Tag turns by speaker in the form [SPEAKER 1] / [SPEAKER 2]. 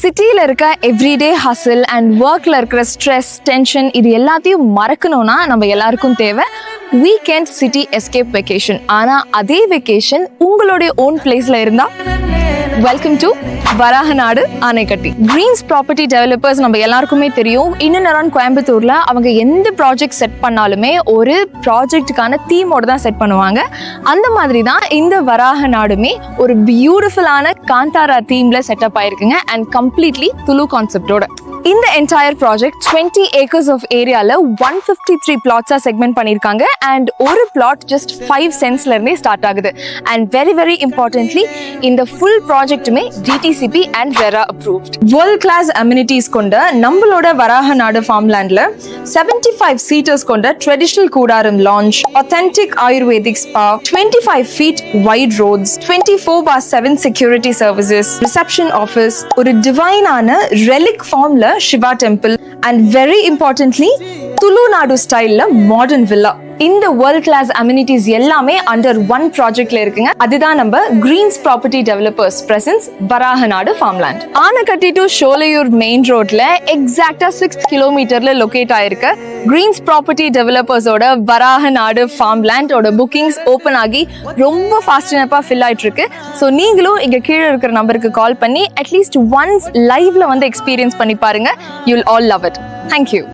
[SPEAKER 1] சிட்டியில் இருக்க everyday hustle and ஒர்க்கில் இருக்கிற ஸ்ட்ரெஸ் டென்ஷன் இது எல்லாத்தையும் மறக்கணும்னா நம்ம எல்லாருக்கும் தேவை வீக்கெண்ட் சிட்டி எஸ்கேப் வெக்கேஷன். ஆனால் அதே வெக்கேஷன் உங்களுடைய ஓன் பிளேஸில் இருந்தால் welcome to Varahanadu, Anaikatti. Greens property developers நம்ம எல்லாருக்குமே தெரியும். In and around கோயம்புத்தூர்ல அவங்க எந்த ப்ராஜெக்ட் செட் பண்ணாலுமே ஒரு ப்ராஜெக்ட்டுக்கான தீமோட தான் செட் பண்ணுவாங்க. அந்த மாதிரி தான் இந்த வராகநாடுமே ஒரு பியூட்டிஃபுல்லான காந்தாரா தீம்ல செட்டப் ஆயிருக்குங்க அண்ட் கம்ப்ளீட்லி துளு கான்செப்டோட. இந்த என்டையர் ப்ராஜெக்ட் 20 acres of ஏரியால 153 plots செக்மெண்ட் பண்ணியிருக்காங்க அண்ட் ஒரு பிளாட் ஜஸ்ட் 5 cents இருந்தே ஸ்டார்ட் ஆகுது. அண்ட் வெரி வெரி இம்பார்ட்டன்ட்லி இந்த ஃபுல் ப்ராஜெக்ட்டுமே DTP and RERA Approved. World class amenities கொண்ட நம்மளோட வராகநாடு farmlandல 75 seaters கொண்ட traditional Koodaram lounge, authentic Ayurvedic Spa, 25 feet wide roads, 24/7 security services, reception office, ஒரு divine ஆன Relic formல Shiva Temple and very importantly Tulunadu style modern villa. இந்த world class amenities எல்லாமே under one ப்ராஜெக்ட்ல இருக்குங்க. அதுதான் நம்ம Greens property developers presents Varaganadu farmland. Anaikatti to Sholayur main ரோட்ல எக்ஸாக்டா 6 கிலோமீட்டர்ல லொகேட் ஆயிருக்க கிரீன்ஸ் ப்ராப்பர்ட்டி டெவலப்பர்ஸோட வராகநாடு ஃபார்ம்லேண்டோட புக்கிங்ஸ் ஓப்பன் ஆகி ரொம்ப ஃபாஸ்ட் அண்ட் ஃபில் ஆயிட்டு இருக்கு. ஸோ நீங்களும் இங்க கீழே இருக்கிற நம்பருக்கு கால் பண்ணி அட்லீஸ்ட் ஒன்ஸ் லைவ்ல வந்து எக்ஸ்பீரியன்ஸ் பண்ணி பாருங்க. You will all love it. Thank you.